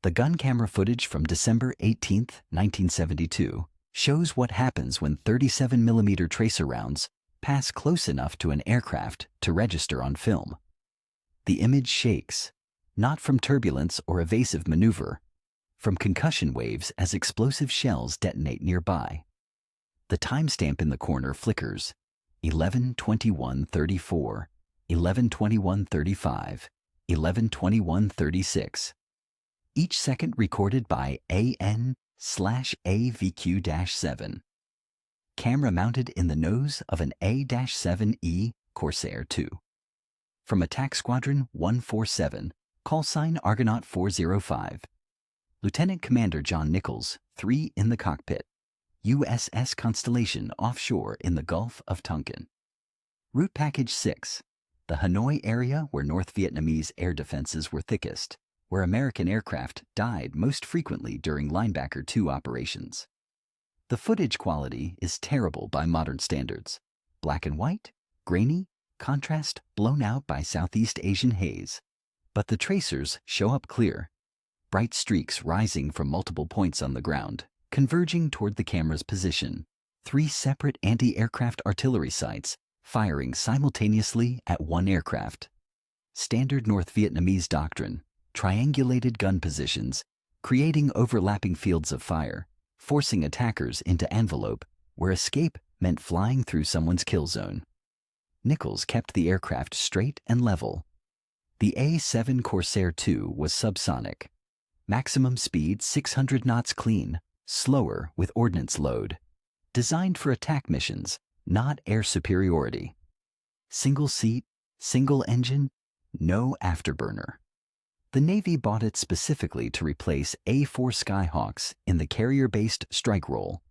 The gun camera footage from December 18, 1972, shows what happens when 37mm tracer rounds pass close enough to an aircraft to register on film. The image shakes, not from turbulence or evasive maneuver, from concussion waves as explosive shells detonate nearby. The timestamp in the corner flickers, 11:21:34, 11:21:35, 11:21:36. Each second recorded by AN/AVQ-7. Camera mounted in the nose of an A-7 Corsair II. From Attack Squadron 147, call sign Argonaut 405. Lieutenant Commander John Nichols III in the cockpit. USS Constellation offshore in the Gulf of Tonkin. Route Package 6. The Hanoi area where North Vietnamese air defenses were thickest, where American aircraft died most frequently during Linebacker II operations. The footage quality is terrible by modern standards. Black and white, grainy, contrast blown out by Southeast Asian haze. But the tracers show up clear. Bright streaks rising from multiple points on the ground, converging toward the camera's position. 3 separate anti-aircraft artillery sights firing simultaneously at one aircraft. Standard North Vietnamese doctrine, triangulated gun positions, creating overlapping fields of fire, forcing attackers into envelope where escape meant flying through someone's kill zone. Nichols kept the aircraft straight and level. The A-7 Corsair II was subsonic. Maximum speed 600 knots clean, slower with ordnance load. Designed for attack missions, not air superiority. Single seat, single engine, no afterburner. The Navy bought it specifically to replace A-4 Skyhawks in the carrier-based strike role.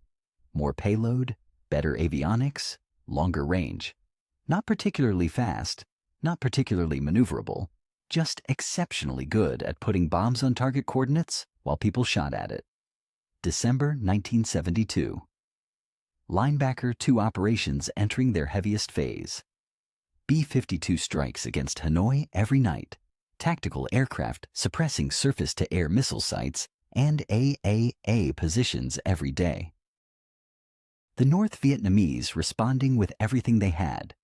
More payload, better avionics, longer range. Not particularly fast, not particularly maneuverable, just exceptionally good at putting bombs on target coordinates while people shot at it. December 1972. Linebacker II operations entering their heaviest phase. B-52 strikes against Hanoi every night. Tactical aircraft suppressing surface-to-air missile sites and AAA positions every day. The North Vietnamese responding with everything they had,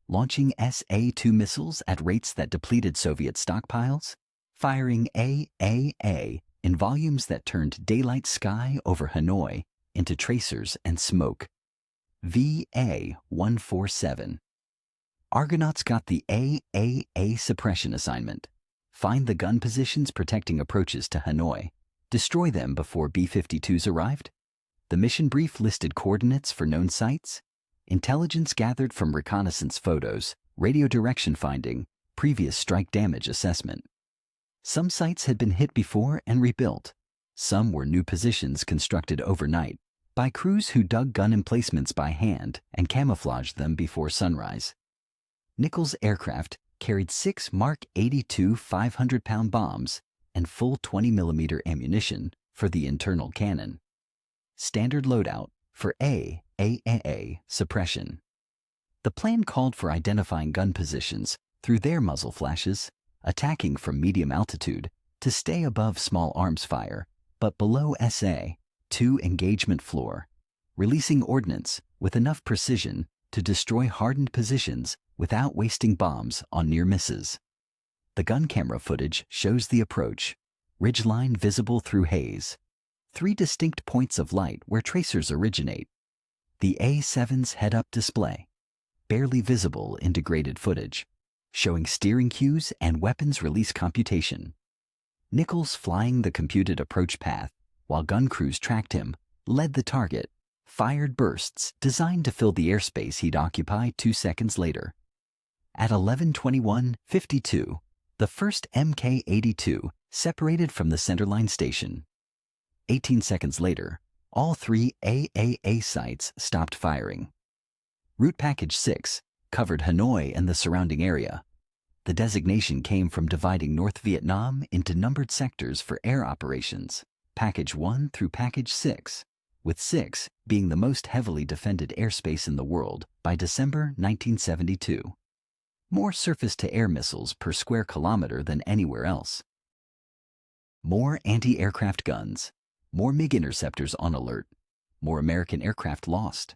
launching SA-2 missiles at rates that depleted Soviet stockpiles, firing AAA in volumes that turned daylight sky over Hanoi into tracers and smoke. VA-147. Argonauts got the AAA suppression assignment. Find the gun positions protecting approaches to Hanoi. Destroy them before B-52s arrived. The mission brief listed coordinates for known sites, intelligence gathered from reconnaissance photos, radio direction finding, previous strike damage assessment. Some sites had been hit before and rebuilt. Some were new positions constructed overnight by crews who dug gun emplacements by hand and camouflaged them before sunrise. Nichols' aircraft carried 6 Mark 82 500-pound bombs and full 20mm ammunition for the internal cannon. Standard loadout for AAA suppression. The plan called for identifying gun positions through their muzzle flashes, attacking from medium altitude to stay above small arms fire, but below SA-2 engagement floor, releasing ordnance with enough precision to destroy hardened positions without wasting bombs on near misses. The gun camera footage shows the approach, ridgeline visible through haze. 3 distinct points of light where tracers originate. The A-7's head-up display, barely visible in degraded footage, showing steering cues and weapons release computation. Nichols flying the computed approach path while gun crews tracked him, led the target, fired bursts designed to fill the airspace he'd occupy 2 seconds later. At 11:21:52, the first Mk-82 separated from the centerline station. 18 seconds later, all 3 AAA sites stopped firing. Route Package 6 covered Hanoi and the surrounding area. The designation came from dividing North Vietnam into numbered sectors for air operations, Package 1 through Package 6, with 6 being the most heavily defended airspace in the world by December 1972. More surface-to-air missiles per square kilometer than anywhere else. More anti-aircraft guns, more MiG interceptors on alert, more American aircraft lost.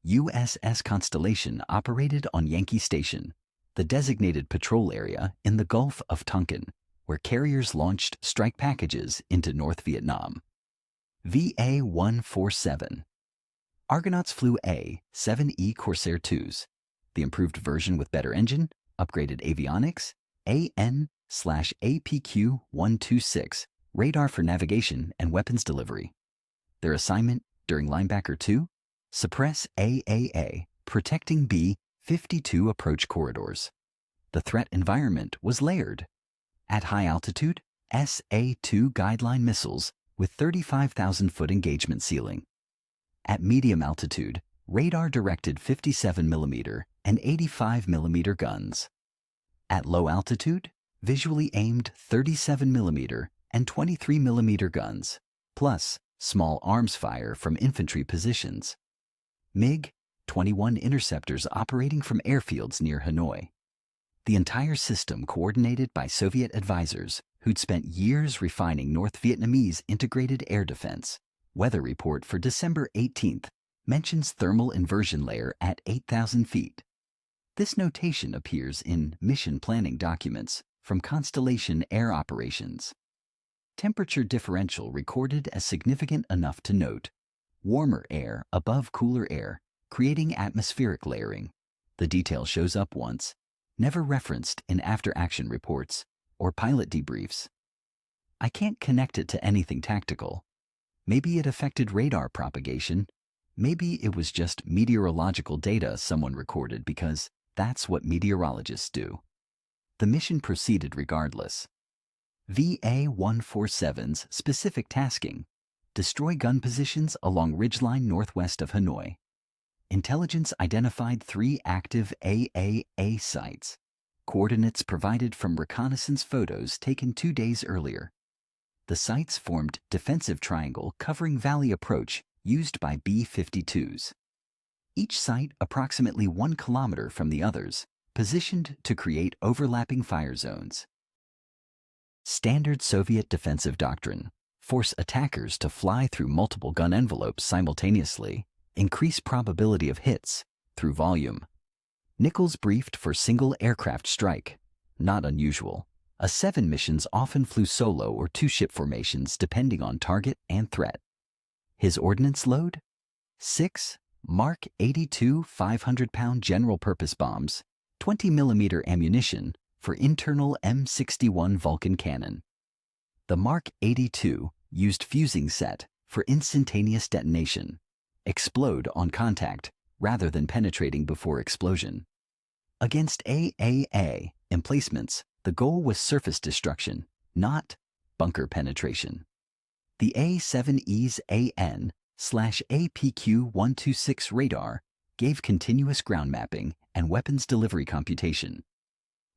USS Constellation operated on Yankee Station, the designated patrol area in the Gulf of Tonkin, where carriers launched strike packages into North Vietnam. VA-147. Argonauts flew A-7E Corsair IIs, the improved version with better engine, upgraded avionics, AN/APQ-126, radar for navigation and weapons delivery. Their assignment during Linebacker II? Suppress AAA, protecting B-52 approach corridors. The threat environment was layered. At high altitude, SA-2 guideline missiles with 35,000-foot engagement ceiling. At medium altitude, radar-directed 57mm and 85mm guns. At low altitude, visually aimed 37mm and 23mm guns, plus small arms fire from infantry positions. MiG-21 interceptors operating from airfields near Hanoi. The entire system coordinated by Soviet advisors who'd spent years refining North Vietnamese integrated air defense. Weather report for December 18th mentions thermal inversion layer at 8,000 feet. This notation appears in mission planning documents from Constellation Air Operations. Temperature differential recorded as significant enough to note. Warmer air above cooler air, creating atmospheric layering. The detail shows up once, never referenced in after-action reports or pilot debriefs. I can't connect it to anything tactical. Maybe it affected radar propagation. Maybe it was just meteorological data someone recorded because that's what meteorologists do. The mission proceeded regardless. VA-147's specific tasking: destroy gun positions along ridgeline northwest of Hanoi. Intelligence identified 3 active AAA sites. Coordinates provided from reconnaissance photos taken 2 days earlier. The sites formed defensive triangle covering valley approach used by B-52s. Each site approximately 1 kilometer from the others, positioned to create overlapping fire zones. Standard Soviet defensive doctrine: force attackers to fly through multiple gun envelopes simultaneously, increase probability of hits through volume. Nichols briefed for single aircraft strike. Not unusual. A-7 missions often flew solo or 2-ship formations depending on target and threat. His ordnance load? 6 Mark 82 500-pound general-purpose bombs, 20mm ammunition for internal M61 Vulcan cannon. The Mark 82 used fusing set for instantaneous detonation, explode on contact rather than penetrating before explosion. Against AAA emplacements, the goal was surface destruction, not bunker penetration. The A-7E's AN/APQ-126 radar gave continuous ground mapping and weapons delivery computation.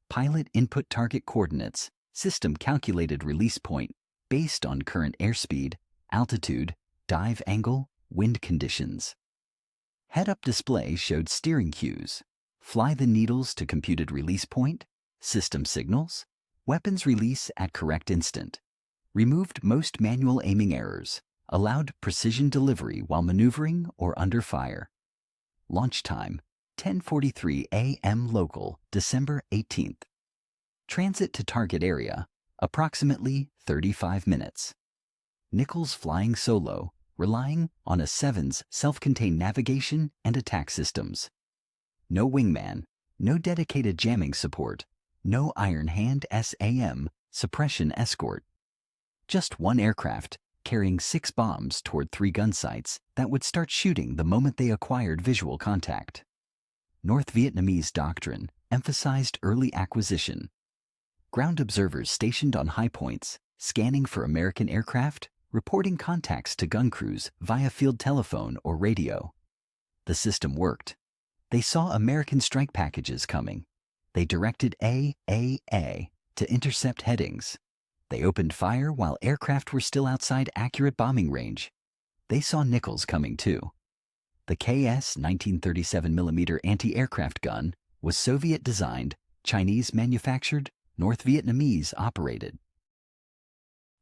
Pilot input target coordinates, system calculated release point based on current airspeed, altitude, dive angle, wind conditions. Head-up display showed steering cues, fly the needles to computed release point, system signals, weapons release at correct instant, removed most manual aiming errors, allowed precision delivery while maneuvering or under fire. Launch time, 10:43 a.m. local, December 18th. Transit to target area, approximately 35 minutes. Nichols flying solo, relying on A-7's self-contained navigation and attack systems. No wingman, no dedicated jamming support, no Iron Hand SAM suppression escort. Just one aircraft carrying 6 bombs toward 3 gun sites that would start shooting the moment they acquired visual contact. North Vietnamese doctrine emphasized early acquisition. Ground observers stationed on high points, scanning for American aircraft, reporting contacts to gun crews via field telephone or radio. The system worked. They saw American strike packages coming. They directed AAA to intercept headings. They opened fire while aircraft were still outside accurate bombing range. They saw Nichols coming too. The KS 1937mm anti-aircraft gun was Soviet-designed, Chinese-manufactured, North Vietnamese operated.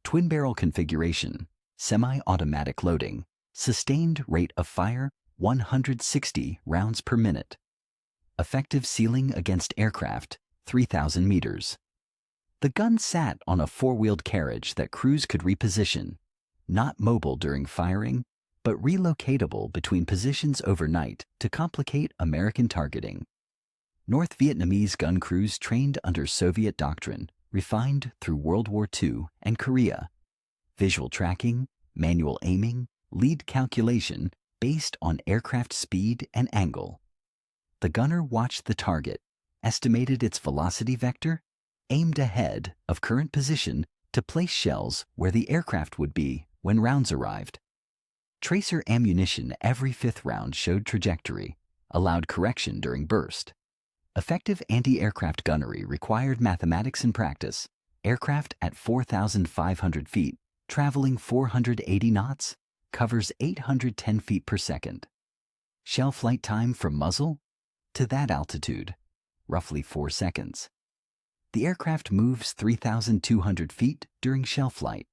twin-barrel configuration, semi-automatic loading, sustained rate of fire 160 rounds per minute, effective ceiling against aircraft 3,000 meters. The gun sat on a four-wheeled carriage that crews could reposition, not mobile during firing, but relocatable between positions overnight to complicate American targeting. North Vietnamese gun crews trained under Soviet doctrine, refined through World War II and Korea. Visual tracking, manual aiming, lead calculation based on aircraft speed and angle. The gunner watched the target, estimated its velocity vector, aimed ahead of current position to place shells where the aircraft would be when rounds arrived. Tracer ammunition every fifth round showed trajectory, allowed correction during burst. Effective anti-aircraft gunnery required mathematics and practice. Aircraft at 4,500 feet, traveling 480 knots, covers 810 feet per second. Shell flight time from muzzle to that altitude, roughly 4 seconds. The aircraft moves 3,200 feet during shell flight.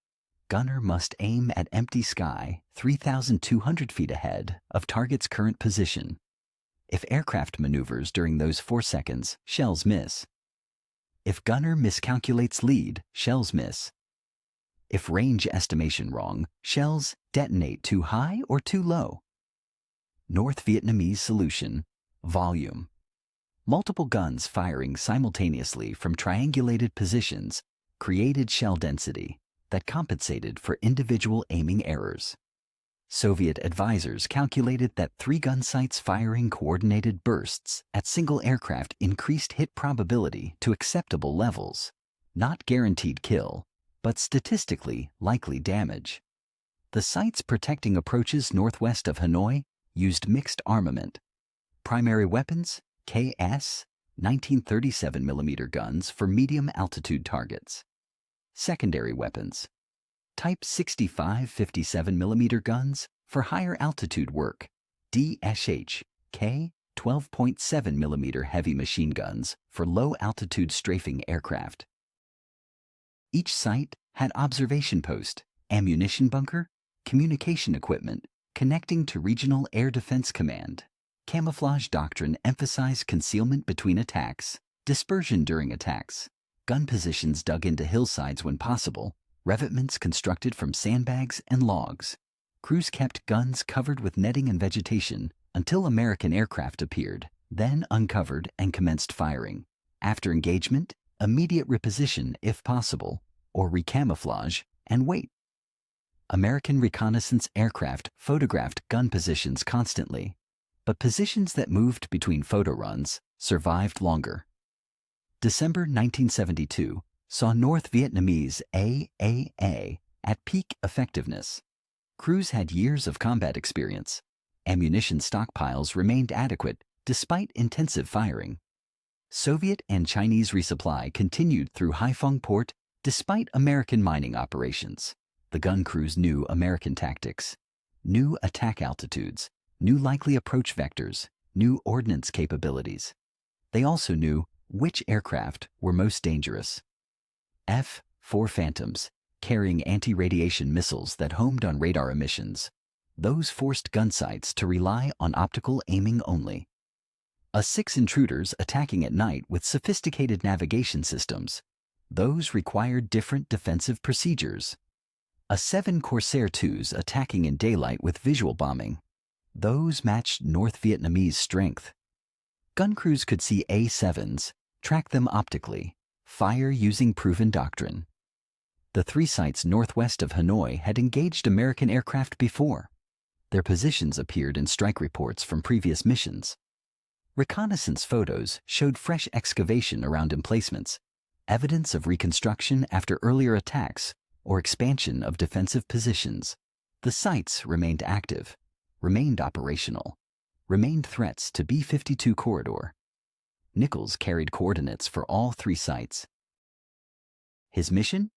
Gunner must aim at empty sky 3,200 feet ahead of target's current position. If aircraft maneuvers during those 4 seconds, shells miss. If gunner miscalculates lead, shells miss. If range estimation wrong, shells detonate too high or too low. North Vietnamese solution, volume. Multiple guns firing simultaneously from triangulated positions created shell density that compensated for individual aiming errors. Soviet advisors calculated that 3 gun sights firing coordinated bursts at single aircraft increased hit probability to acceptable levels, not guaranteed kill, but statistically likely damage. The sights protecting approaches northwest of Hanoi used mixed armament. Primary weapons, KS, 1937 mm guns for medium altitude targets. Secondary weapons, Type 65 57 mm guns for higher altitude work, DSH, K, 12.7 mm heavy machine guns for low altitude strafing aircraft. Each site had observation post, ammunition bunker, communication equipment connecting to Regional Air Defense Command. Camouflage doctrine emphasized concealment between attacks, dispersion during attacks, gun positions dug into hillsides when possible, revetments constructed from sandbags and logs. Crews kept guns covered with netting and vegetation until American aircraft appeared, then uncovered and commenced firing. After engagement, immediate reposition if possible, or recamouflage and wait. American reconnaissance aircraft photographed gun positions constantly, but positions that moved between photo runs survived longer. December 1972 saw North Vietnamese AAA at peak effectiveness. Crews had years of combat experience. Ammunition stockpiles remained adequate despite intensive firing. Soviet and Chinese resupply continued through Haiphong Port despite American mining operations. The gun crews knew American tactics, knew attack altitudes, knew likely approach vectors, knew ordnance capabilities. They also knew which aircraft were most dangerous. F-4 Phantoms, carrying anti-radiation missiles that homed on radar emissions. Those forced gun sights to rely on optical aiming only. A-6 intruders attacking at night with sophisticated navigation systems. Those required different defensive procedures. A-7 Corsair IIs attacking in daylight with visual bombing. Those matched North Vietnamese strength. Gun crews could see A-7s, track them optically, fire using proven doctrine. The 3 sites northwest of Hanoi had engaged American aircraft before. Their positions appeared in strike reports from previous missions. Reconnaissance photos showed fresh excavation around emplacements, evidence of reconstruction after earlier attacks or expansion of defensive positions. The sites remained active, remained operational, remained threats to B-52 corridor. Nichols carried coordinates for all 3 sites. His mission?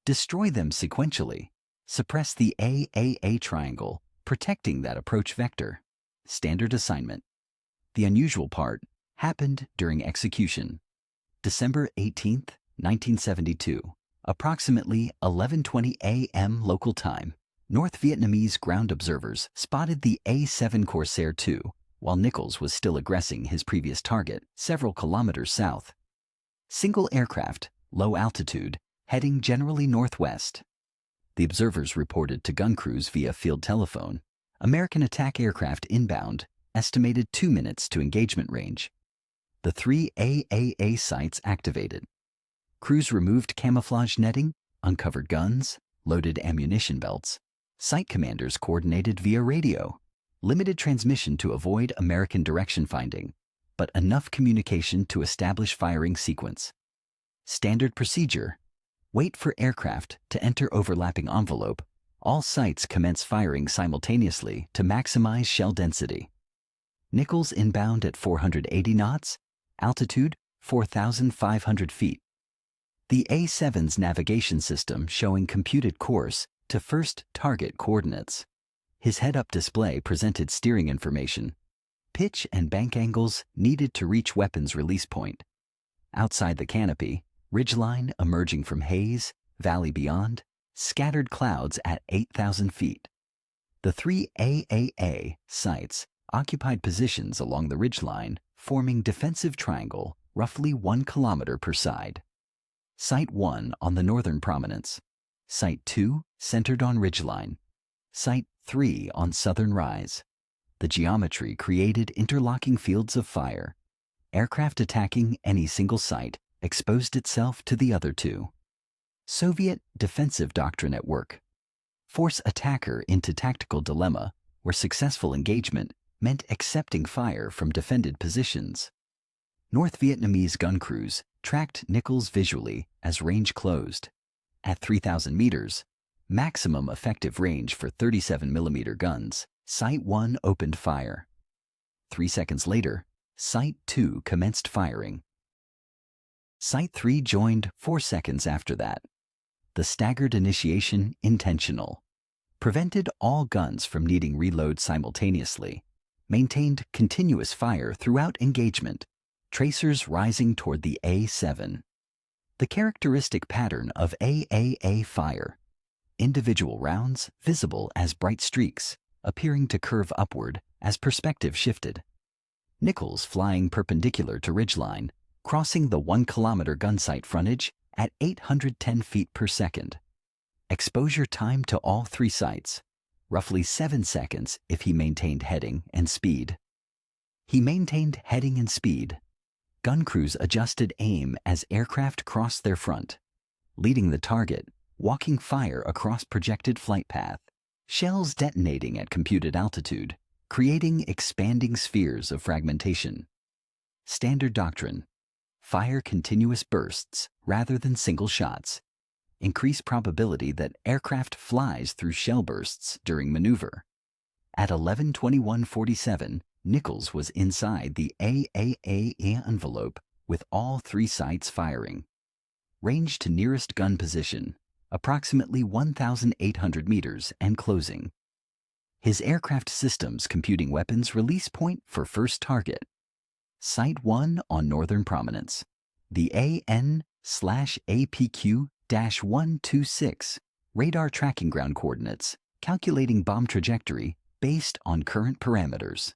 Destroy them sequentially, suppress the AAA triangle, protecting that approach vector. Standard assignment. The unusual part happened during execution. December 18, 1972, Approximately 11:20 a.m. local time, North Vietnamese ground observers spotted the A-7 Corsair II while Nichols was still aggressing his previous target several kilometers south. Single aircraft, low altitude, heading generally northwest. The observers reported to gun crews via field telephone. American attack aircraft inbound, estimated 2 minutes to engagement range. The 3 AAA sites activated. Crews removed camouflage netting, uncovered guns, loaded ammunition belts. Site commanders coordinated via radio. Limited transmission to avoid American direction finding, but enough communication to establish firing sequence. Standard procedure: wait for aircraft to enter overlapping envelope. All sites commence firing simultaneously to maximize shell density. Nichols inbound at 480 knots, altitude 4,500 feet. The A-7's navigation system showing computed course to first target coordinates. His head-up display presented steering information, pitch and bank angles needed to reach weapons release point. Outside the canopy, ridgeline emerging from haze, valley beyond, scattered clouds at 8,000 feet. The 3 AAA sites occupied positions along the ridgeline, forming defensive triangle roughly 1 kilometer per side. Site 1 on the northern prominence. Site 2 centered on ridgeline. Site 3 on southern rise. The geometry created interlocking fields of fire. Aircraft attacking any single site exposed itself to the other two. Soviet defensive doctrine at work. Force attacker into tactical dilemma, where successful engagement meant accepting fire from defended positions. North Vietnamese gun crews tracked Nichols visually as range closed. At 3,000 meters, maximum effective range for 37mm guns, Site 1 opened fire. 3 seconds later, Site 2 commenced firing. Site 3 joined 4 seconds after that. The staggered initiation intentional. Prevented all guns from needing reload simultaneously. Maintained continuous fire throughout engagement. Tracers rising toward the A-7. The characteristic pattern of AAA fire. Individual rounds visible as bright streaks, appearing to curve upward as perspective shifted. Nichols flying perpendicular to ridgeline, crossing the 1 kilometer gun sight frontage at 810 feet per second. Exposure time to all 3 sites, roughly 7 seconds if he maintained heading and speed. He maintained heading and speed. Gun crews adjusted aim as aircraft crossed their front, leading the target, walking fire across projected flight path, shells detonating at computed altitude, creating expanding spheres of fragmentation. Standard doctrine: fire continuous bursts rather than single shots. Increase probability that aircraft flies through shell bursts during maneuver. At 11:21:47, Nichols was inside the AAA envelope with all 3 sites firing. Range to nearest gun position, approximately 1,800 meters and closing. His aircraft systems computing weapons release point for first target. Site 1 on northern prominence. The AN/APQ-126 radar tracking ground coordinates, calculating bomb trajectory based on current parameters.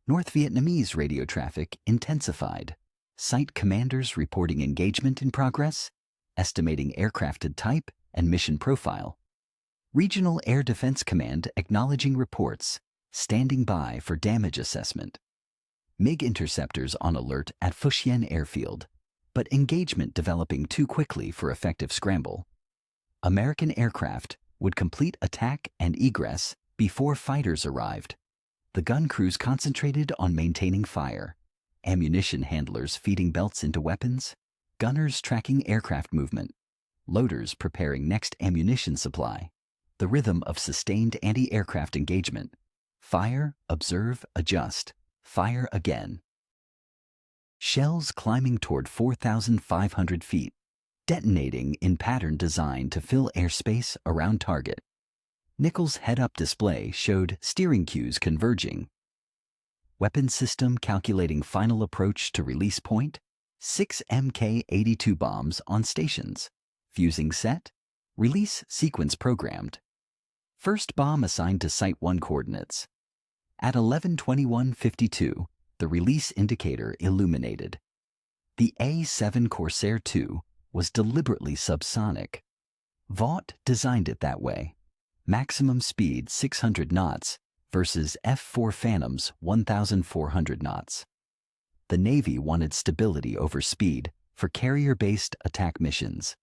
North Vietnamese radio traffic intensified. Site commanders reporting engagement in progress, estimating aircrafted type and mission profile. Regional Air Defense Command acknowledging reports, standing by for damage assessment. MiG interceptors on alert at Fujian Airfield, but engagement developing too quickly for effective scramble. American aircraft would complete attack and egress before fighters arrived. The gun crews concentrated on maintaining fire, ammunition handlers feeding belts into weapons, gunners tracking aircraft movement, loaders preparing next ammunition supply. The rhythm of sustained anti-aircraft engagement. Fire, observe, adjust. Fire again. Shells climbing toward 4,500 feet, detonating in pattern designed to fill airspace around target. Nichols' head-up display showed steering cues converging. Weapon system calculating final approach to release point. 6 Mk-82 bombs on stations. Fusing set. Release sequence programmed. First bomb assigned to Site 1 coordinates. At 11:21:52, the release indicator illuminated. The A-7 Corsair II was deliberately subsonic. Vought designed it that way. Maximum speed 600 knots versus F-4 Phantom's 1,400 knots. The Navy wanted stability over speed for carrier-based attack missions.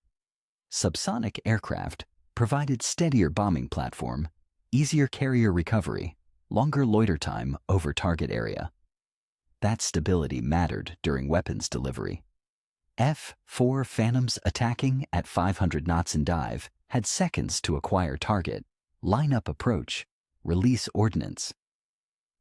Subsonic aircraft provided steadier bombing platform, easier carrier recovery, longer loiter time over target area. That stability mattered during weapons delivery. F-4 Phantoms attacking at 500 knots in dive had seconds to acquire target, line up approach, release ordnance.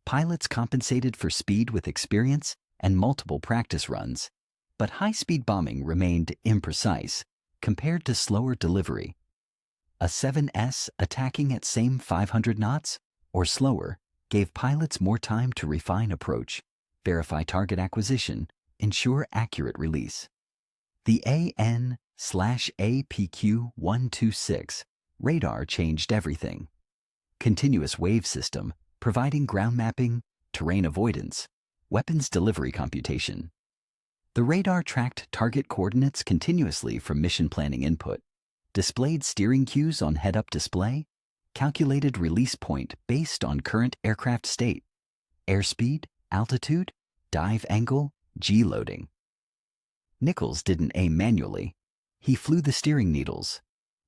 Pilots compensated for speed with experience and multiple practice runs, but high-speed bombing remained imprecise compared to slower delivery. A 7S attacking at same 500 knots or slower gave pilots more time to refine approach, verify target acquisition, ensure accurate release. The AN/APQ-126 radar changed everything. Continuous wave system providing ground mapping, terrain avoidance, weapons delivery computation. The radar tracked target coordinates continuously from mission planning input, displayed steering cues on head-up display, calculated release point based on current aircraft state, airspeed, altitude, dive angle, G-loading. Nichols didn't aim manually. He flew the steering needles.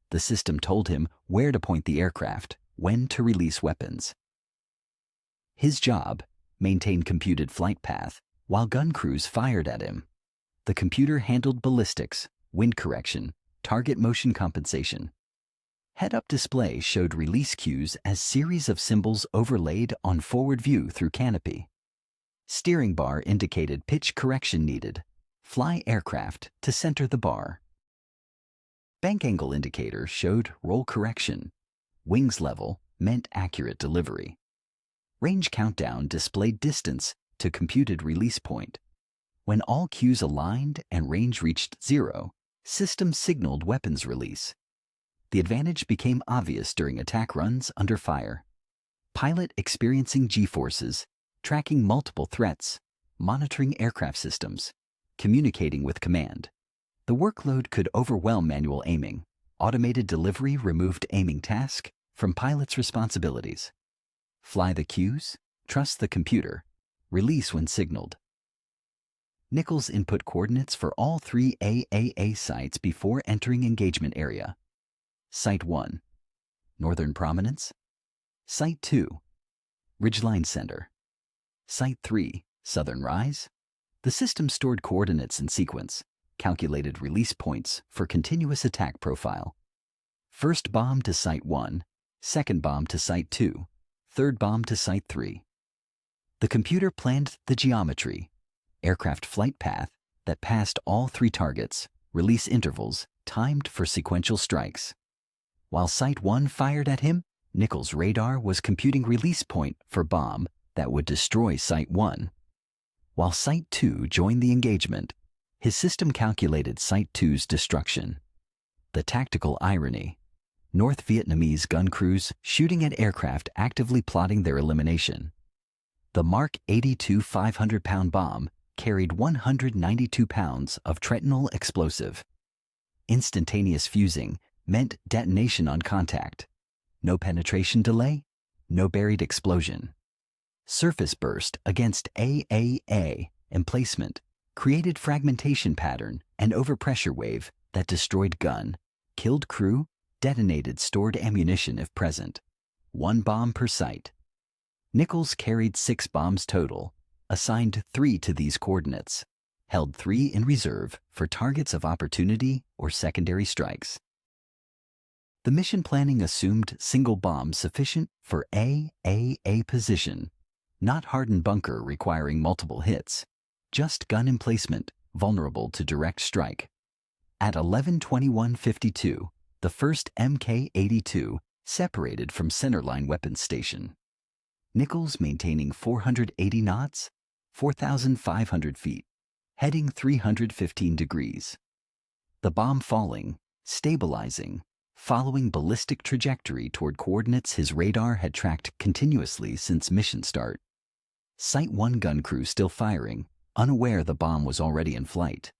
The system told him where to point the aircraft, when to release weapons. His job, maintain computed flight path, while gun crews fired at him. The computer handled ballistics, wind correction, target motion compensation. Head-up display showed release cues as series of symbols overlaid on forward view through canopy. Steering bar indicated pitch correction needed. Fly aircraft to center the bar. Bank angle indicator showed roll correction. Wings level meant accurate delivery. Range countdown displayed distance to computed release point. When all cues aligned and range reached 0, system signaled weapons release. The advantage became obvious during attack runs under fire. Pilot experiencing G-forces, tracking multiple threats, monitoring aircraft systems, communicating with command. The workload could overwhelm manual aiming. Automated delivery removed aiming task from pilot's responsibilities. Fly the cues, trust the computer, release when signaled. Nichols input coordinates for all 3 AAA sites before entering engagement area. Site 1, Northern Prominence. Site 2, Ridgeline Center. Site 3, Southern Rise. The system stored coordinates in sequence, calculated release points for continuous attack profile. First bomb to Site 1, second bomb to Site 2, third bomb to Site 3. The computer planned the geometry, aircraft flight path that passed all 3 targets, release intervals timed for sequential strikes. While Site 1 fired at him, Nichols' radar was computing release point for bomb that would destroy Site 1. While Site 2 joined the engagement, his system calculated Site 2's destruction. The tactical irony: North Vietnamese gun crews shooting at aircraft actively plotting their elimination. The Mark 82 500-pound bomb carried 192 pounds of tretinol explosive. Instantaneous fusing meant detonation on contact. No penetration delay, no buried explosion. Surface burst against AAA emplacement created fragmentation pattern and overpressure wave that destroyed gun, killed crew, detonated stored ammunition if present. 1 bomb per site. Nichols carried 6 bombs total, assigned 3 to these coordinates, held 3 in reserve for targets of opportunity or secondary strikes. The mission planning assumed single bomb sufficient for AAA position, not hardened bunker requiring multiple hits, just gun emplacement vulnerable to direct strike. At 11:21:52, the first Mk-82 separated from centerline weapons station. Nichols maintaining 480 knots, 4,500 feet, heading 315 degrees. The bomb falling, Stabilizing, following ballistic trajectory toward coordinates his radar had tracked continuously since mission start. Site 1 gun crew still firing, unaware the bomb was already in flight.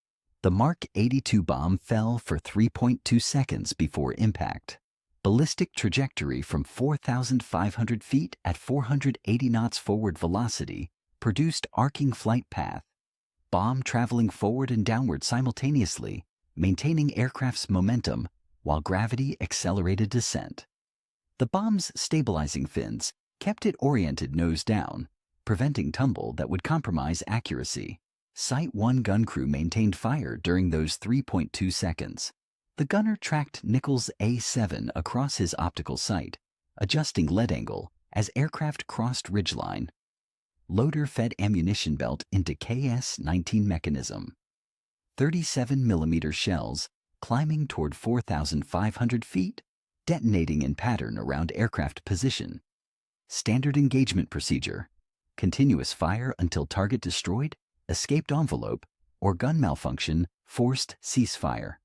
The Mark 82 bomb fell for 3.2 seconds before impact. Ballistic trajectory from 4,500 feet at 480 knots forward velocity produced arcing flight path. Bomb traveling forward and downward simultaneously, maintaining aircraft's momentum while gravity accelerated descent. The bomb's stabilizing fins kept it oriented nose down, preventing tumble that would compromise accuracy. Site 1 gun crew maintained fire during those 3.2 seconds. The gunner tracked Nichols' A-7 across his optical sight, adjusting lead angle as aircraft crossed ridgeline. Loader fed ammunition belt into KS-19 mechanism. 37mm shells climbing toward 4,500 feet, detonating in pattern around aircraft position. Standard engagement procedure: continuous fire until target destroyed, escaped envelope, or gun malfunction, forced ceasefire.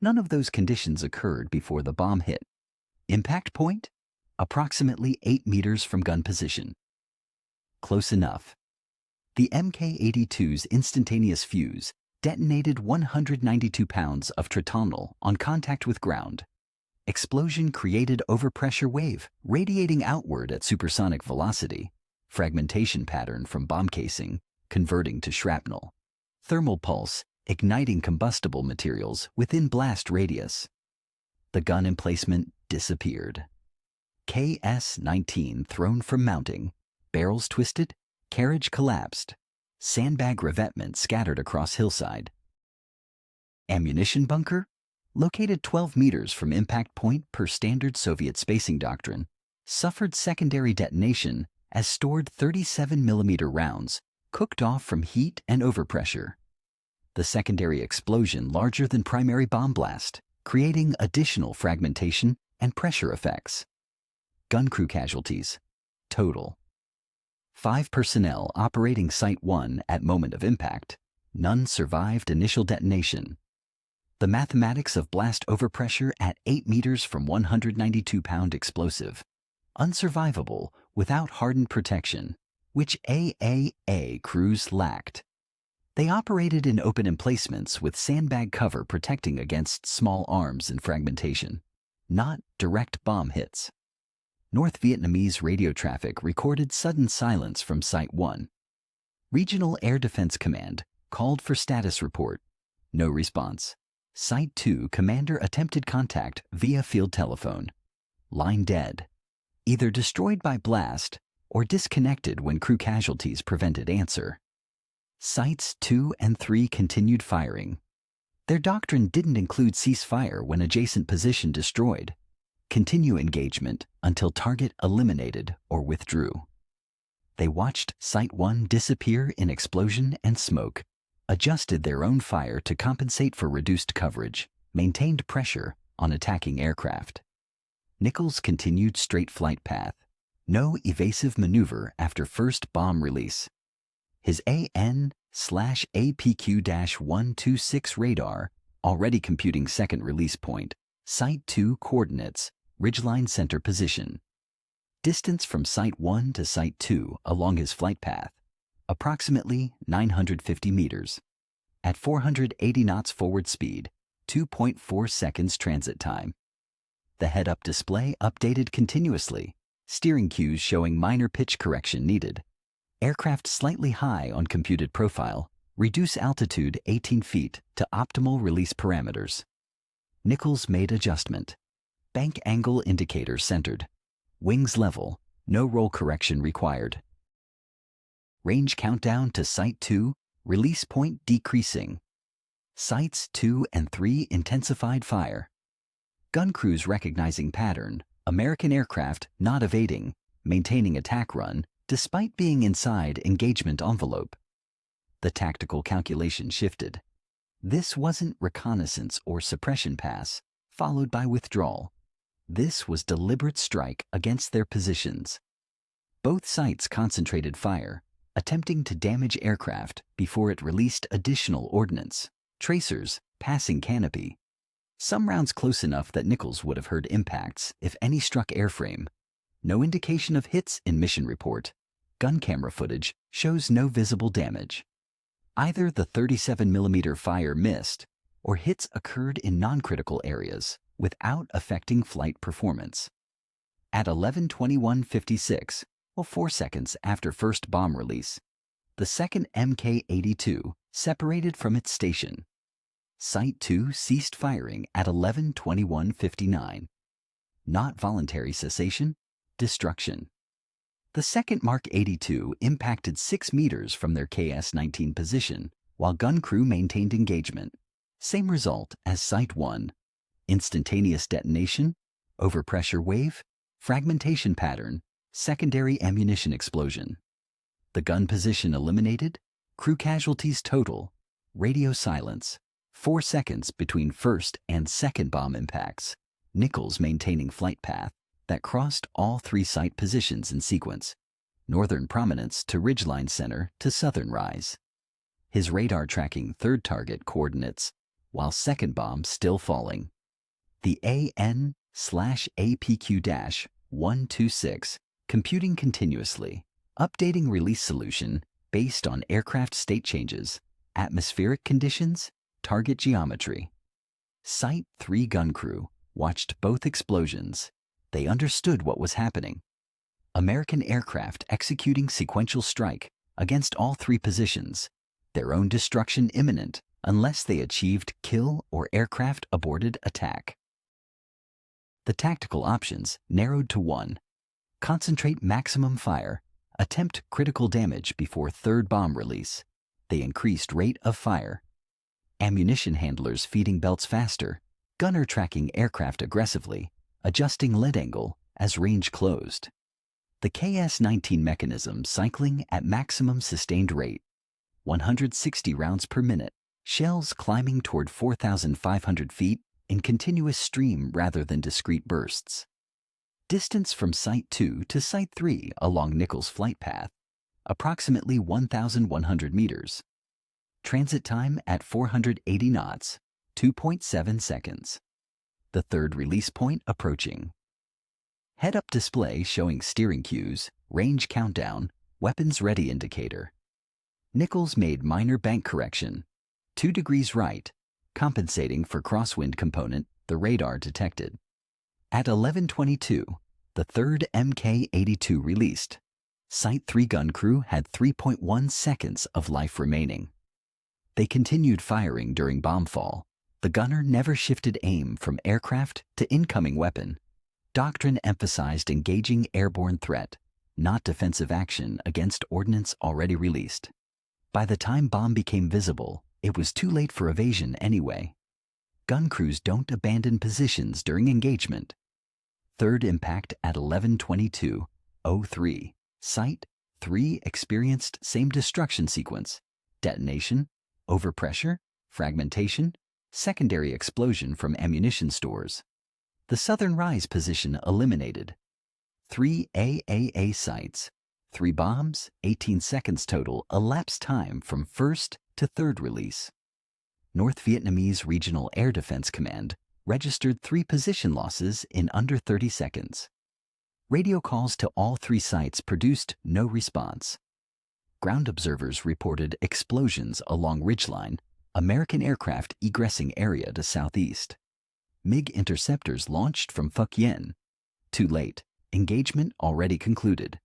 None of those conditions occurred before the bomb hit. Impact point: approximately 8 meters from gun position. Close enough. The Mk-82's instantaneous fuse detonated 192 pounds of tritonal on contact with ground. Explosion created overpressure wave radiating outward at supersonic velocity. Fragmentation pattern from bomb casing converting to shrapnel. Thermal pulse igniting combustible materials within blast radius. The gun emplacement disappeared. KS-19 thrown from mounting, barrels twisted, carriage collapsed, sandbag revetment scattered across hillside. Ammunition bunker, located 12 meters from impact point per standard Soviet spacing doctrine, suffered secondary detonation as stored 37mm rounds cooked off from heat and overpressure. The secondary explosion larger than primary bomb blast, creating additional fragmentation and pressure effects. Gun crew casualties, total. 5 personnel operating Site 1 at moment of impact. None survived initial detonation. The mathematics of blast overpressure at 8 meters from 192-pound explosive. Unsurvivable without hardened protection, which AAA crews lacked. They operated in open emplacements with sandbag cover protecting against small arms and fragmentation, not direct bomb hits. North Vietnamese radio traffic recorded sudden silence from Site 1. Regional Air Defense Command called for status report. No response. Site 2 commander attempted contact via field telephone. Line dead. Either destroyed by blast or disconnected when crew casualties prevented answer. Sites 2 and 3 continued firing. Their doctrine didn't include ceasefire when adjacent position destroyed. Continue engagement until target eliminated or withdrew. They watched Site 1 disappear in explosion and smoke, adjusted their own fire to compensate for reduced coverage, maintained pressure on attacking aircraft. Nichols continued straight flight path. No evasive maneuver after first bomb release. His AN/APQ-126 radar, already computing second release point, Site 2 coordinates, ridgeline center position. Distance from Site 1 to Site 2 along his flight path, approximately 950 meters. At 480 knots forward speed, 2.4 seconds transit time. The head-up display updated continuously, steering cues showing minor pitch correction needed. Aircraft slightly high on computed profile, reduce altitude 18 feet to optimal release parameters. Nichols made adjustment. Bank angle indicator centered. Wings level, no roll correction required. Range countdown to Site 2, release point decreasing. Sites 2 and 3 intensified fire. Gun crews recognizing pattern, American aircraft not evading, maintaining attack run, despite being inside engagement envelope. The tactical calculation shifted. This wasn't reconnaissance or suppression pass, followed by withdrawal. This was deliberate strike against their positions. Both sites concentrated fire, attempting to damage aircraft before it released additional ordnance, tracers passing canopy. Some rounds close enough that Nichols would have heard impacts if any struck airframe. No indication of hits in mission report. Gun camera footage shows no visible damage. Either the 37mm fire missed or hits occurred in non-critical areas without affecting flight performance. At 11:21:56, 4 seconds after first bomb release, the second Mk-82 separated from its station. Site 2 ceased firing at 11:21:59. Not voluntary cessation, destruction. The second Mark 82 impacted 6 meters from their KS-19 position while gun crew maintained engagement. Same result as Site 1. Instantaneous detonation, overpressure wave, fragmentation pattern, secondary ammunition explosion. The gun position eliminated, crew casualties total, radio silence, 4 seconds between first and second bomb impacts, Nichols maintaining flight path that crossed all 3 site positions in sequence, northern prominence to ridgeline center to southern rise. His radar tracking third target coordinates, while second bomb still falling. The AN/APQ-126 computing continuously, updating release solution based on aircraft state changes, atmospheric conditions, target geometry. Site 3 gun crew watched both explosions. They understood what was happening. American aircraft executing sequential strike against all 3 positions, their own destruction imminent unless they achieved kill or aircraft aborted attack. The tactical options narrowed to 1. Concentrate maximum fire, attempt critical damage before third bomb release. They increased rate of fire. Ammunition handlers feeding belts faster, gunner tracking aircraft aggressively, adjusting lead angle as range closed. The KS-19 mechanism cycling at maximum sustained rate, 160 rounds per minute, shells climbing toward 4,500 feet in continuous stream rather than discrete bursts. Distance from Site 2 to Site 3 along Nichols' flight path, approximately 1,100 meters. Transit time at 480 knots, 2.7 seconds. The third release point approaching. Head-up display showing steering cues, range countdown, weapons ready indicator. Nichols made minor bank correction, 2 degrees right, compensating for crosswind component the radar detected. At 11:22, the third Mk-82 released. Site 3 gun crew had 3.1 seconds of life remaining. They continued firing during bombfall. The gunner never shifted aim from aircraft to incoming weapon. Doctrine emphasized engaging airborne threat, not defensive action against ordnance already released. By the time bomb became visible, it was too late for evasion anyway. Gun crews don't abandon positions during engagement. Third impact at 11:22:03. Site 3 experienced same destruction sequence, detonation, overpressure, fragmentation, secondary explosion from ammunition stores. The southern rise position eliminated. 3 AAA sites, 3 bombs, 18 seconds total elapsed time from first to third release. North Vietnamese Regional Air Defense Command registered 3 position losses in under 30 seconds. Radio calls to all 3 sites produced no response. Ground observers reported explosions along ridgeline, American aircraft egressing area to southeast. MiG interceptors launched from Phuc Yen. Too late, engagement already concluded.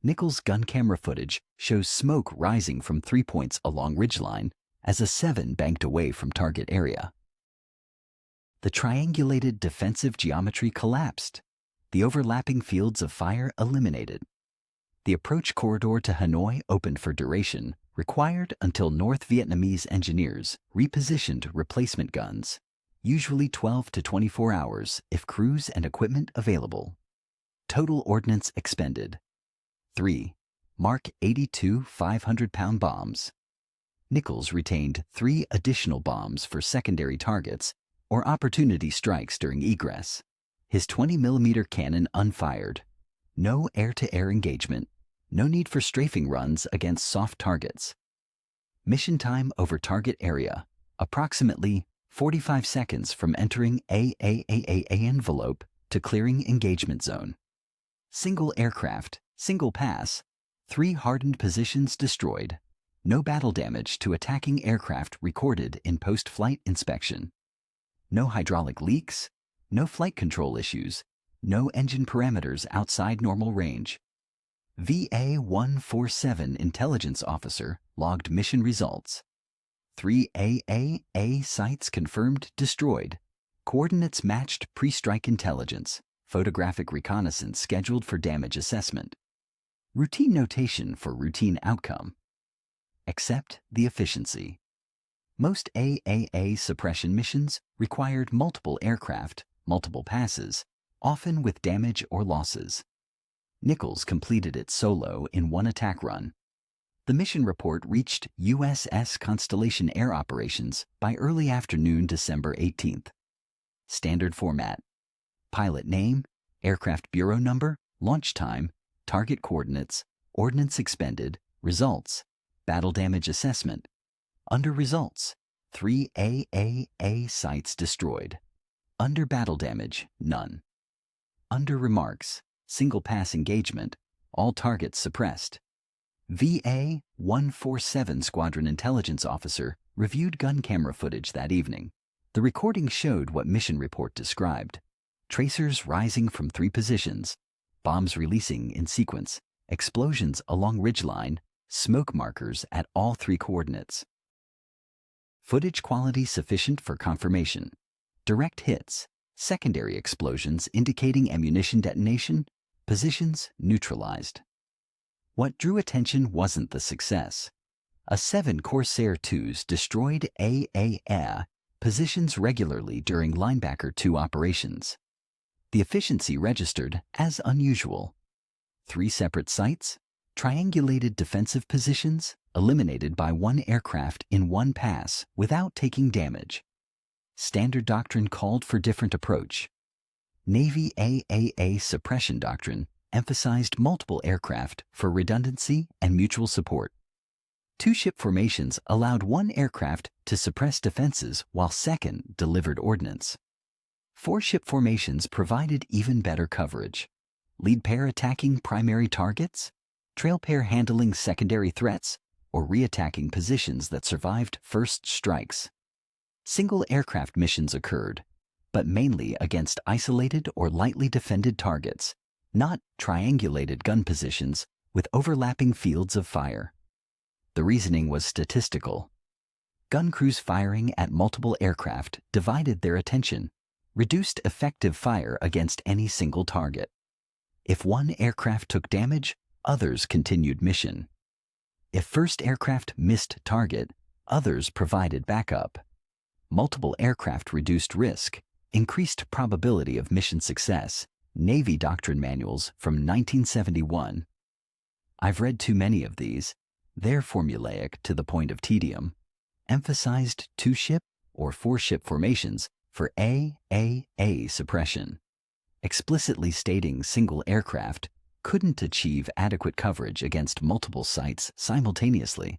Nichols' gun camera footage shows smoke rising from 3 points along ridgeline as A-7 banked away from target area. The triangulated defensive geometry collapsed. The overlapping fields of fire eliminated. The approach corridor to Hanoi opened for duration, required until North Vietnamese engineers repositioned replacement guns, usually 12 to 24 hours if crews and equipment available. Total ordnance expended. 3. Mark 82 500-pound bombs. Nichols retained 3 additional bombs for secondary targets or opportunity strikes during egress. His 20mm cannon unfired. No air-to-air engagement. No need for strafing runs against soft targets. Mission time over target area, approximately 45 seconds from entering AAA envelope to clearing engagement zone. Single aircraft, single pass, 3 hardened positions destroyed. No battle damage to attacking aircraft recorded in post-flight inspection. No hydraulic leaks, no flight control issues, no engine parameters outside normal range. VA-147 intelligence officer logged mission results. 3 AAA sites confirmed destroyed. Coordinates matched pre-strike intelligence. Photographic reconnaissance scheduled for damage assessment. Routine notation for routine outcome. Except the efficiency. Most AAA suppression missions required multiple aircraft, multiple passes, often with damage or losses. Nichols completed it solo in 1 attack run. The mission report reached USS Constellation Air Operations by early afternoon December 18th. Standard format: pilot name, aircraft bureau number, launch time, target coordinates, ordnance expended, results, battle damage assessment. Under results, 3 AAA sites destroyed. Under battle damage, none. Under remarks, single pass engagement, all targets suppressed. VA-147 Squadron Intelligence Officer reviewed gun camera footage that evening. The recording showed what mission report described: tracers rising from 3 positions, bombs releasing in sequence, explosions along ridgeline, smoke markers at all 3 coordinates. Footage quality sufficient for confirmation. Direct hits, secondary explosions indicating ammunition detonation, positions neutralized. What drew attention wasn't the success. A-7 Corsair IIs destroyed AAA positions regularly during Linebacker II operations. The efficiency registered as unusual. 3 separate sites, triangulated defensive positions, eliminated by 1 aircraft in 1 pass without taking damage. Standard doctrine called for different approach. Navy AAA suppression doctrine emphasized multiple aircraft for redundancy and mutual support. 2 ship formations allowed 1 aircraft to suppress defenses while 2nd delivered ordnance. 4 ship formations provided even better coverage. Lead pair attacking primary targets, trail pair handling secondary threats, or re-attacking positions that survived first strikes. Single aircraft missions occurred, but mainly against isolated or lightly defended targets, not triangulated gun positions with overlapping fields of fire. The reasoning was statistical. Gun crews firing at multiple aircraft divided their attention, reduced effective fire against any single target. If 1 aircraft took damage, others continued mission. If first aircraft missed target, others provided backup. Multiple aircraft reduced risk, increased probability of mission success. Navy doctrine manuals from 1971. I've read too many of these. They're formulaic to the point of tedium. Emphasized 2-ship or 4-ship formations for AAA suppression, explicitly stating single aircraft couldn't achieve adequate coverage against multiple sites simultaneously.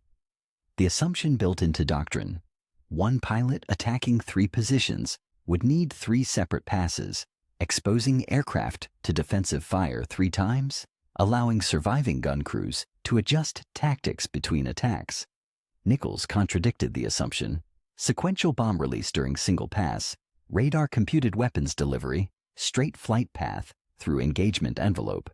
The assumption built into doctrine: 1 pilot attacking 3 positions would need 3 separate passes, exposing aircraft to defensive fire 3 times, allowing surviving gun crews to adjust tactics between attacks. Nichols contradicted the assumption. Sequential bomb release during single pass, radar computed weapons delivery, straight flight path through engagement envelope.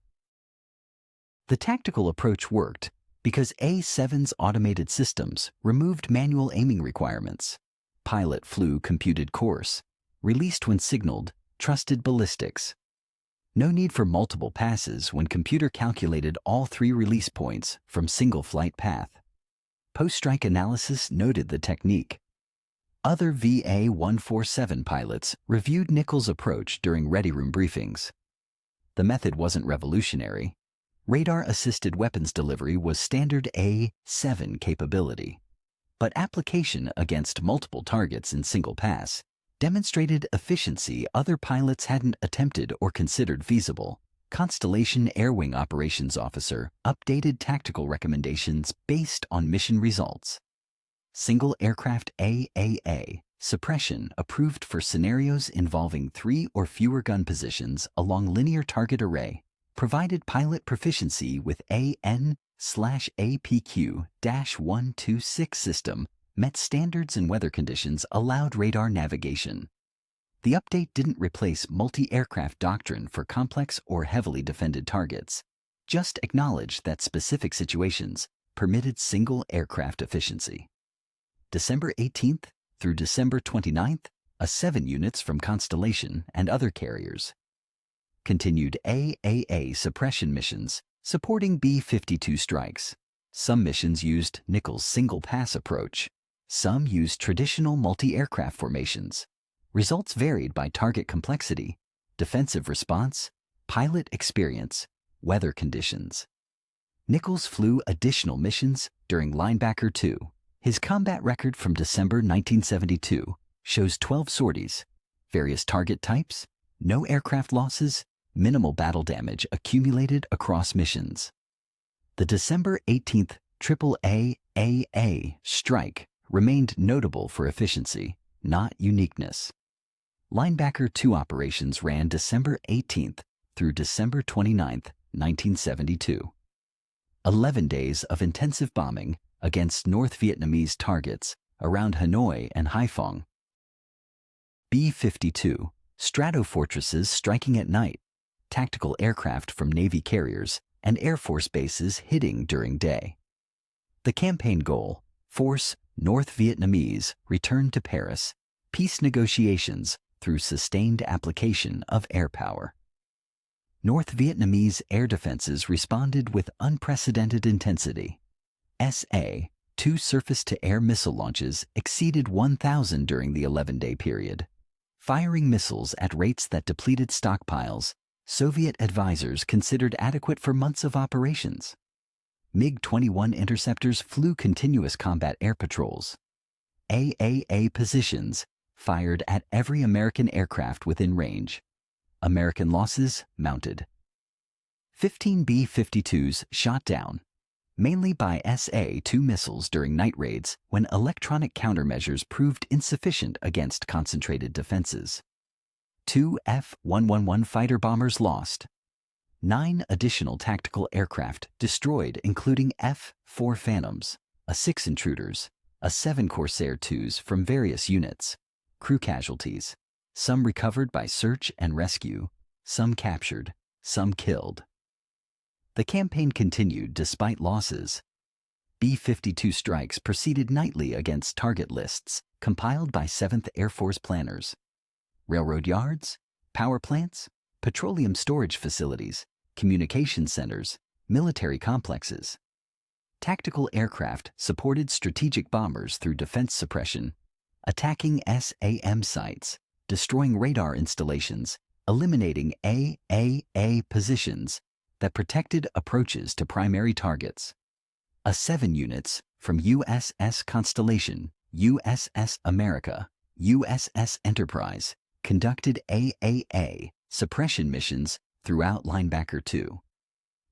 The tactical approach worked because A-7's automated systems removed manual aiming requirements. Pilot flew computed course, released when signaled, trusted ballistics. No need for multiple passes when computer calculated all 3 release points from single flight path. Post-strike analysis noted the technique. Other VA-147 pilots reviewed Nichols' approach during ready room briefings. The method wasn't revolutionary. Radar-assisted weapons delivery was standard A-7 capability. But application against multiple targets in single pass demonstrated efficiency other pilots hadn't attempted or considered feasible. Constellation Air Wing Operations Officer updated tactical recommendations based on mission results. Single aircraft AAA Suppression, approved for scenarios involving 3 or fewer gun positions along linear target array, provided pilot proficiency with AN/APQ-126 system, met standards and weather conditions, allowed radar navigation. The update didn't replace multi-aircraft doctrine for complex or heavily defended targets, just acknowledged that specific situations permitted single aircraft efficiency. December 18th through December 29th, A-7 units from Constellation and other carriers. Continued AAA suppression missions supporting B-52 strikes. Some missions used Nichols' single-pass approach. Some used traditional multi-aircraft formations. Results varied by target complexity, defensive response, pilot experience, weather conditions. Nichols flew additional missions during Linebacker II. His combat record from December 1972 shows 12 sorties, various target types, no aircraft losses, minimal battle damage accumulated across missions. The December 18th AAA strike remained notable for efficiency, not uniqueness. Linebacker II operations ran December 18th through December 29th, 1972. 11 days of intensive bombing against North Vietnamese targets around Hanoi and Haiphong. B-52, stratofortresses striking at night, tactical aircraft from Navy carriers and Air Force bases hitting during day. The campaign goal, force North Vietnamese return to Paris, peace negotiations through sustained application of air power. North Vietnamese air defenses responded with unprecedented intensity. SA-2 surface-to-air missile launches exceeded 1,000 during the 11-day period. Firing missiles at rates that depleted stockpiles, Soviet advisors considered adequate for months of operations. MiG-21 interceptors flew continuous combat air patrols. AAA positions fired at every American aircraft within range. American losses mounted. 15 B-52s shot down, mainly by SA-2 missiles during night raids when electronic countermeasures proved insufficient against concentrated defenses. 2 F-111 fighter bombers lost. 9 additional tactical aircraft destroyed, including F-4 Phantoms, A-6 Intruders, A-7 Corsair IIs from various units. Crew casualties, some recovered by search and rescue, some captured, some killed. The campaign continued despite losses. B-52 strikes proceeded nightly against target lists compiled by 7th Air Force planners. Railroad yards, power plants, petroleum storage facilities, communication centers, military complexes. Tactical aircraft supported strategic bombers through defense suppression, attacking SAM sites, destroying radar installations, eliminating AAA positions that protected approaches to primary targets. A-7 units from USS Constellation, USS America, USS Enterprise conducted AAA suppression missions throughout Linebacker II.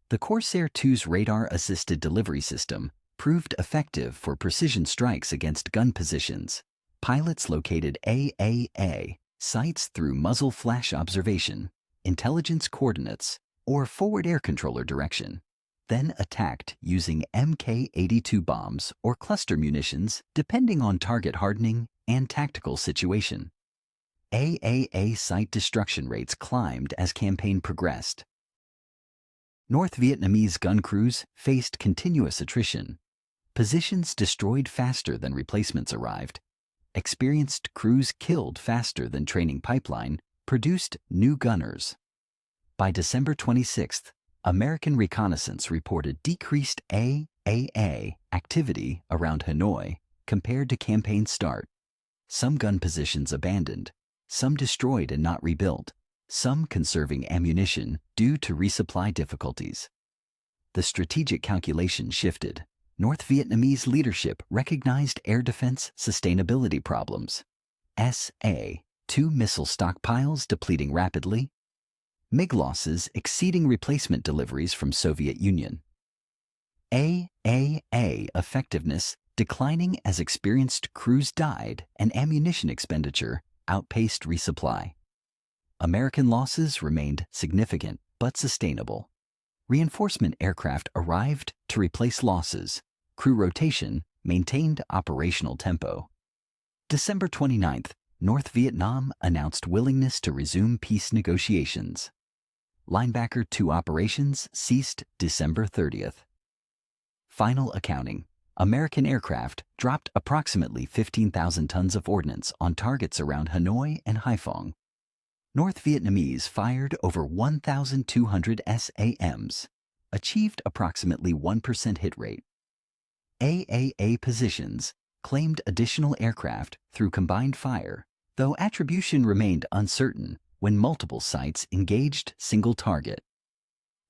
The Corsair II's radar-assisted delivery system proved effective for precision strikes against gun positions. Pilots located AAA sites through muzzle flash observation, intelligence coordinates, or forward air controller direction, then attacked using Mk-82 bombs or cluster munitions depending on target hardening and tactical situation. AAA site destruction rates climbed as campaign progressed. North Vietnamese gun crews faced continuous attrition. Positions destroyed faster than replacements arrived. Experienced crews killed faster than training pipeline produced new gunners. By December 26th, American reconnaissance reported decreased AAA activity around Hanoi compared to campaign start. Some gun positions abandoned, some destroyed and not rebuilt, some conserving ammunition due to resupply difficulties. The strategic calculation shifted. North Vietnamese leadership recognized air defense sustainability problems. SA-2 missile stockpiles depleting rapidly. MiG losses exceeding replacement deliveries from Soviet Union. AAA effectiveness declining as experienced crews died and ammunition expenditure outpaced resupply. American losses remained significant but sustainable. Reinforcement aircraft arrived to replace losses. Crew rotation maintained operational tempo. December 29th, North Vietnam announced willingness to resume peace negotiations. Linebacker II operations ceased December 30th. Final accounting. American aircraft dropped approximately 15,000 tons of ordnance on targets around Hanoi and Haiphong. North Vietnamese fired over 1,200 SAMs, achieved approximately 1% hit rate. AAA positions claimed additional aircraft through combined fire, though attribution remained uncertain when multiple sites engaged single target.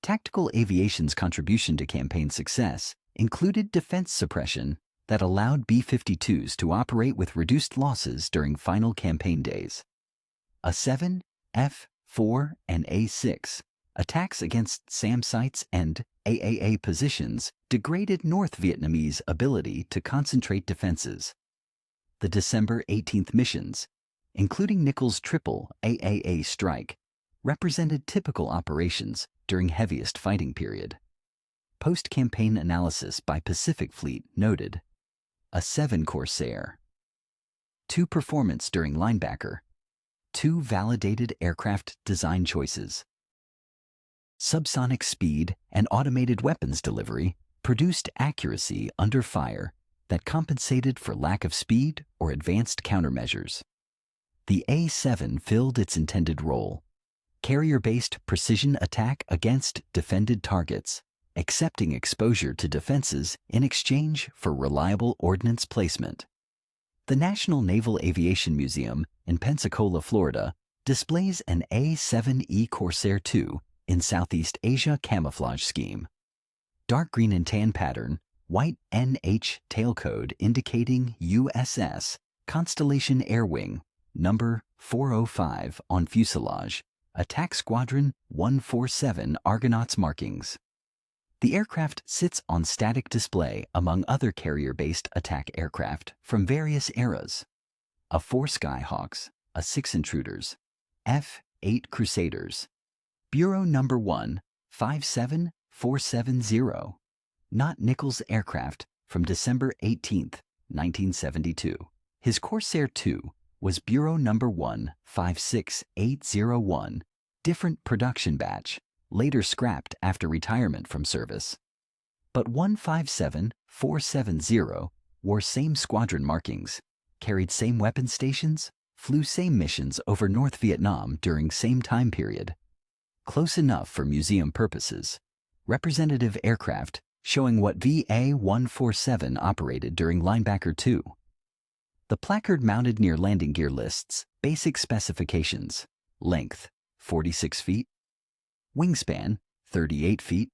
Tactical aviation's contribution to campaign success included defense suppression that allowed B-52s to operate with reduced losses during final campaign days. A-7, F-4, and A-6 attacks against SAM sites and AAA positions degraded North Vietnamese ability to concentrate defenses. The December 18th missions, including Nichols' triple AAA strike, represented typical operations during heaviest fighting period. Post-campaign analysis by Pacific Fleet noted A-7 Corsair II performance during Linebacker II validated aircraft design choices. Subsonic speed and automated weapons delivery produced accuracy under fire that compensated for lack of speed or advanced countermeasures. The A-7 filled its intended role, carrier-based precision attack against defended targets, accepting exposure to defenses in exchange for reliable ordnance placement. The National Naval Aviation Museum in Pensacola, Florida, displays an A-7 Corsair II in Southeast Asia camouflage scheme. Dark green and tan pattern, white NH tailcode indicating USS Constellation Air Wing, number 405 on fuselage, Attack Squadron 147 Argonauts markings. The aircraft sits on static display among other carrier-based attack aircraft from various eras. A-4 Skyhawks, A-6 Intruders, F-8 Crusaders. Bureau number 1, 57470. Not Nichols' aircraft from December 18, 1972. His Corsair II was Bureau number 1, 56801, different production batch, later scrapped after retirement from service. But 157470 wore same squadron markings, carried same weapon stations, flew same missions over North Vietnam during same time period. Close enough for museum purposes. Representative aircraft showing what VA-147 operated during Linebacker II. The placard mounted near landing gear lists basic specifications: length 46 feet, wingspan 38 feet,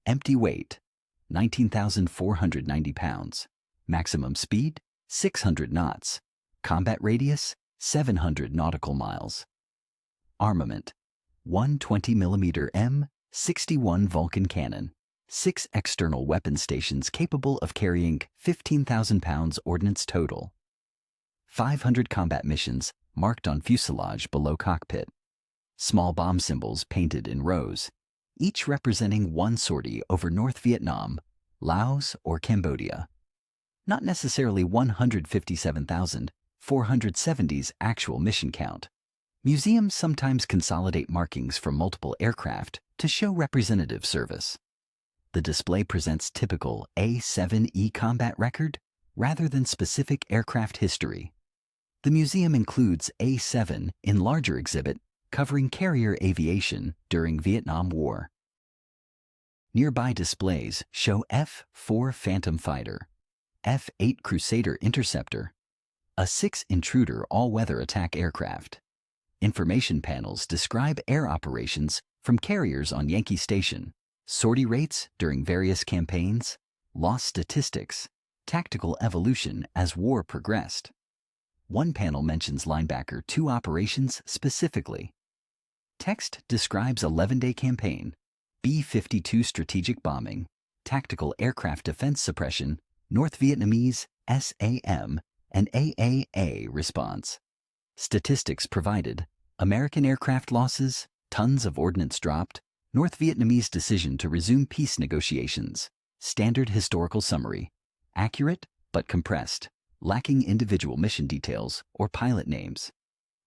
empty weight 19,490 pounds, maximum speed 600 knots, combat radius 700 nautical miles. Armament: 120mm M61 Vulcan cannon, 6 external weapon stations capable of carrying 15,000 pounds ordnance total. 500 combat missions marked on fuselage below cockpit. Small bomb symbols painted in rows, each representing one sortie over North Vietnam, Laos, or Cambodia. Not necessarily 157,470's actual mission count. Museums sometimes consolidate markings from multiple aircraft to show representative service. The display presents typical A-7 combat record rather than specific aircraft history. The museum includes A-7 in larger exhibit covering carrier aviation during Vietnam War. Nearby displays show F-4 Phantom Fighter, F-8 Crusader Interceptor, A-6 Intruder all-weather attack aircraft. Information panels describe air operations from carriers on Yankee Station, sortie rates during various campaigns, loss statistics, tactical evolution as war progressed. One panel mentions Linebacker II operations specifically. Text describes 11-day campaign, B-52 strategic bombing, tactical aircraft defense suppression, North Vietnamese SAM and AAA response. Statistics provided: American aircraft losses, tons of ordnance dropped, North Vietnamese decision to resume peace negotiations. Standard historical summary. Accurate but compressed, lacking individual mission details or pilot names.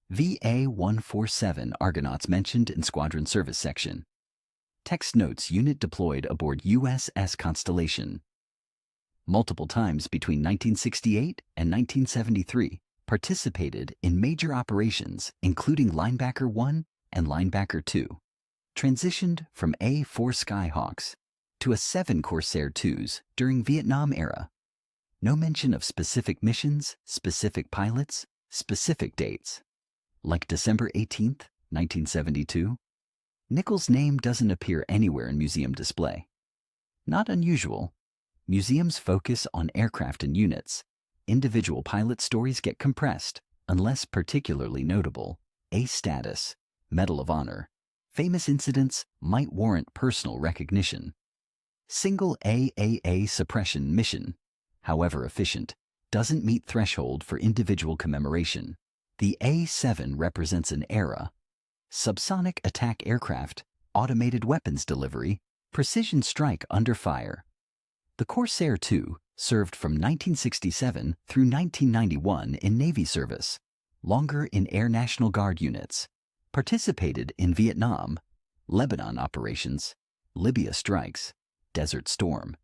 VA-147 Argonauts mentioned in Squadron Service section. Text notes unit deployed aboard USS Constellation. Multiple times between 1968 and 1973, participated in major operations including Linebacker I and Linebacker II. Transitioned from A-4 Skyhawks to A-7 Corsair IIs during Vietnam era. No mention of specific missions, specific pilots, specific dates. Like December 18, 1972, Nichols' name doesn't appear anywhere in museum display. Not unusual. Museums focus on aircraft and units. Individual pilot stories get compressed, unless particularly notable. A status, Medal of Honor. Famous incidents might warrant personal recognition. Single AAA suppression mission, however efficient, doesn't meet threshold for individual commemoration. The A-7 represents an era. Subsonic attack aircraft, automated weapons delivery, precision strike under fire. The Corsair II served from 1967 through 1991 in Navy service, longer in Air National Guard units, participated in Vietnam, Lebanon operations, Libya strikes, Desert Storm.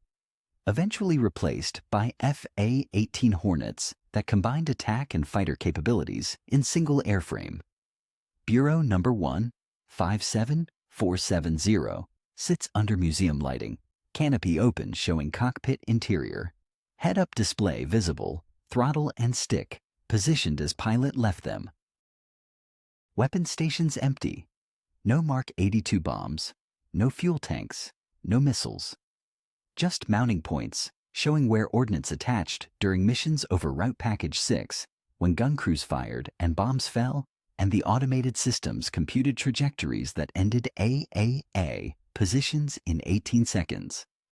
Eventually replaced by FA-18 Hornets that combined attack and fighter capabilities in single airframe. Bureau number 1, 57470, sits under museum lighting, canopy open showing cockpit interior. Head-up display visible, throttle and stick, positioned as pilot left them. Weapon stations empty. No Mark 82 bombs, no fuel tanks, no missiles. Just mounting points, showing where ordnance attached during missions over Route Package 6, when gun crews fired and bombs fell, and the automated systems computed trajectories that ended AAA positions in 18 seconds.